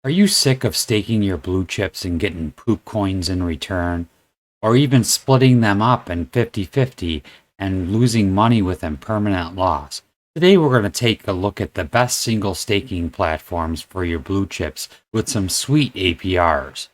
Are you sick of staking your blue chips and getting poop coins in return? Or even splitting them up in 50-50 and losing money with impermanent loss? Today we're going to take a look at the best single staking platforms for your blue chips with some sweet APRs.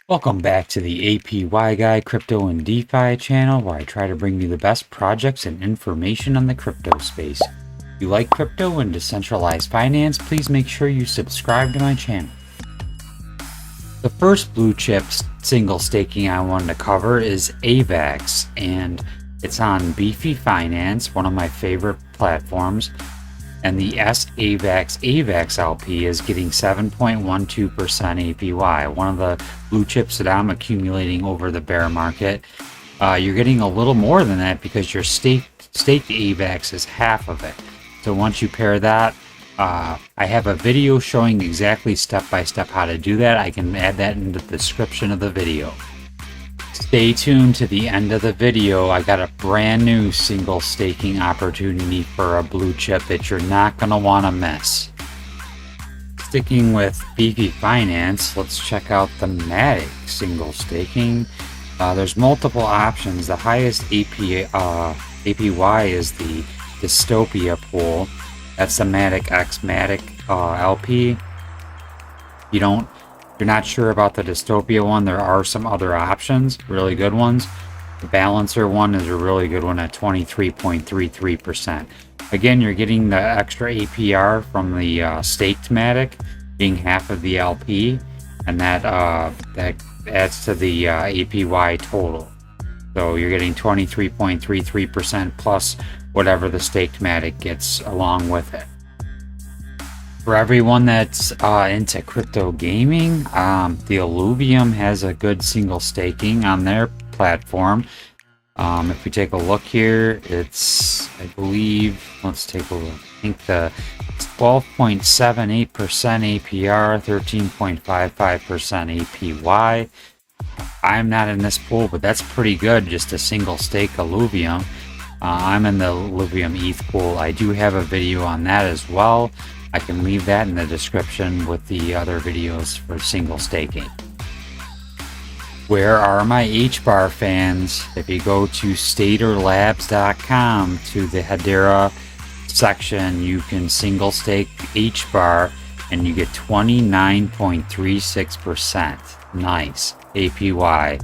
Welcome back to the APY Guy Crypto and DeFi channel, where I try to bring you the best projects and information on the crypto space. If you like crypto and decentralized finance, please make sure you subscribe to my channel. The first blue chip single staking I wanted to cover is Avax, and it's on Beefy Finance, one of my favorite platforms. And the Avax LP is getting 7.12% APY, one of the blue chips that I'm accumulating over the bear market. You're getting a little more than that because your staked Avax is half of it. So once you pair that, I have a video showing exactly step by step how to do that. I can add that in the description of the video. Stay tuned to the end of the video. I got a brand new single staking opportunity for a blue chip that you're not going to want to miss. Sticking with Beefy Finance, let's check out the Matic single staking. There's multiple options. The highest APY is the Dystopia pool. That's the Matic X Matic LP. If you're not sure about the Dystopia one, there are some other options, really good ones. The Balancer one is a really good one at 23.33%. Again, you're getting the extra APR from the staked Matic, being half of the LP, and that adds to the APY total. So you're getting 23.33% plus whatever the staked Matic gets along with it. For everyone that's into crypto gaming, the Alluvium has a good single staking on their platform. If we take a look here, it's, I believe, let's take a look. I think the 12.78% APR, 13.55% APY. I'm not in this pool, but that's pretty good, just a single stake Alluvium. I'm in the Alluvium ETH pool. I do have a video on that as well. I can leave that in the description with the other videos for single staking. Where are my HBAR fans? If you go to staterlabs.com to the Hedera section, you can single stake HBAR and you get 29.36%. Nice APY.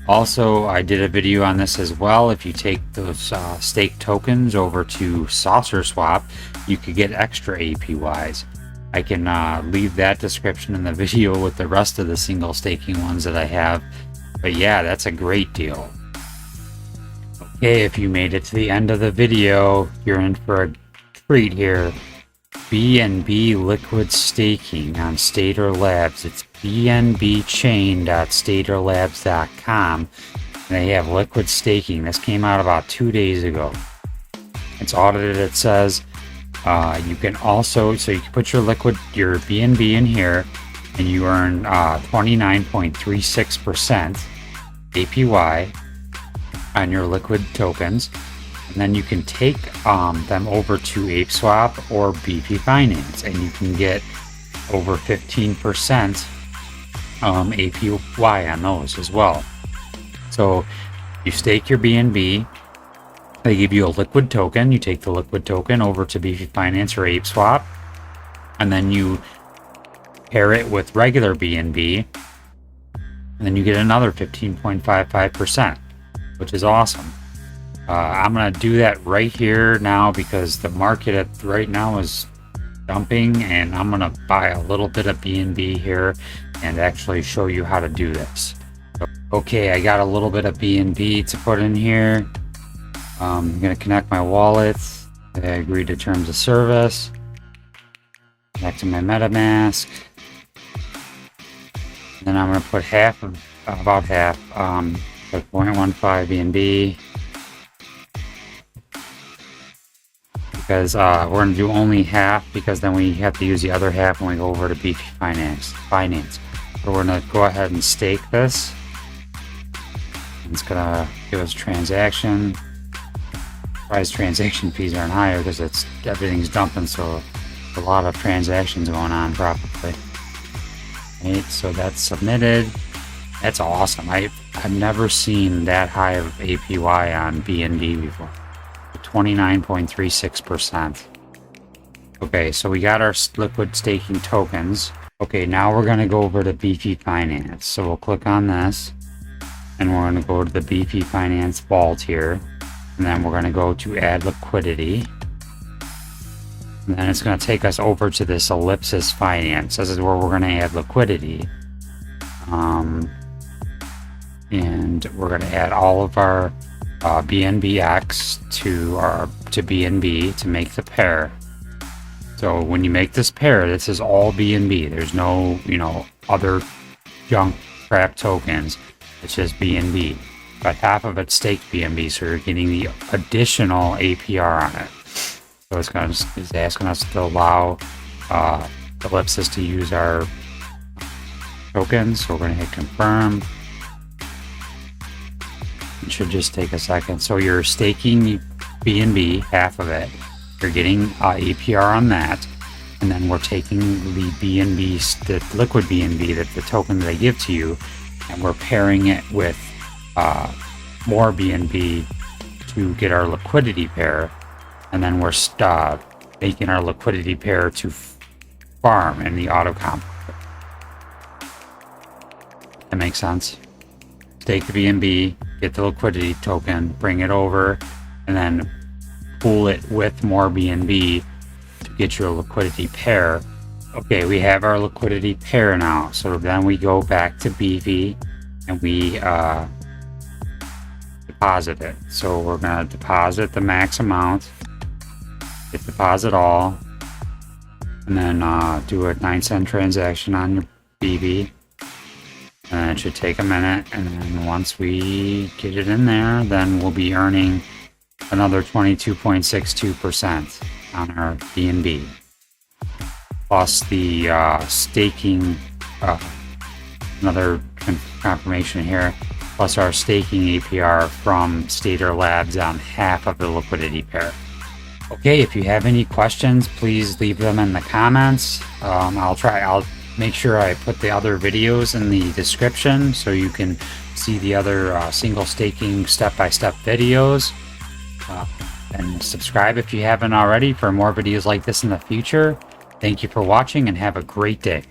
Also, I did a video on this as well. If you take those stake tokens over to Saucer Swap, you could get extra APYs. I can leave that description in the video with the rest of the single staking ones that I have. But yeah, that's a great deal. Okay, if you made it to the end of the video, you're in for a treat here. BNB Liquid Staking on Stater Labs. It's bnbchain.staterlabs.com. They have liquid staking. This came out about 2 days ago. It's audited, it says. You can also, so you can put your BNB in here and you earn 29.36% APY on your liquid tokens. And then you can take them over to ApeSwap or Beefy Finance, and you can get over 15% APY on those as well. So you stake your BNB, they give you a liquid token, you take the liquid token over to Beefy Finance or ApeSwap, and then you pair it with regular BNB, and then you get another 15.55%, which is awesome. I'm going to do that right here now because the market right now is dumping, and I'm going to buy a little bit of BNB here and actually show you how to do this. Okay, I got a little bit of BNB to put in here. I'm going to connect my wallet. I agree to terms of service. Back to my MetaMask. Then I'm going to put about half, put 0.15 BNB. Because we're going to do only half, because then we have to use the other half when we go over to Beefy Finance. So we're going to go ahead and stake this. It's gonna give us transaction. Price transaction fees aren't higher because everything's dumping, so a lot of transactions going on probably. Right, so that's submitted. That's awesome. I've never seen that high of APY on BNB before. 29.36%. Okay, so we got our liquid staking tokens. Okay, now we're going to go over to Beefy Finance. So we'll click on this, and we're going to go to the Beefy Finance vault here, and then we're going to go to add liquidity. And then it's going to take us over to this Ellipsis Finance. This is where we're going to add liquidity. And we're going to add all of our BNBX to BNB to make the pair. So when you make this pair, this is all BNB. There's no, other junk crap tokens. It's just BNB. But half of it's staked BNB, so you're getting the additional APR on it. So it's asking us to allow Ellipsis to use our tokens. So we're going to hit confirm. It should just take a second. So you're staking BNB, half of it. You're getting APR on that. And then we're taking the BNB, the liquid BNB, the token that they give to you, and we're pairing it with more BNB to get our liquidity pair. And then we're making our liquidity pair to farm in the auto comp. That makes sense. Stake the BNB, get the liquidity token, bring it over, and then pool it with more BNB to get your liquidity pair. Okay, we have our liquidity pair now. So then we go back to Beefy and we deposit it. So we're going to deposit the max amount, hit deposit all, and then do a 9-cent transaction on your BB. And it should take a minute, and then once we get it in there, then we'll be earning another 22.62% on our BNB. Plus the staking, another confirmation here, plus our staking APR from Stater Labs on half of the liquidity pair. Okay, if you have any questions, please leave them in the comments. I'll make sure I put the other videos in the description so you can see the other single staking step-by-step videos. And subscribe if you haven't already for more videos like this in the future. Thank you for watching and have a great day.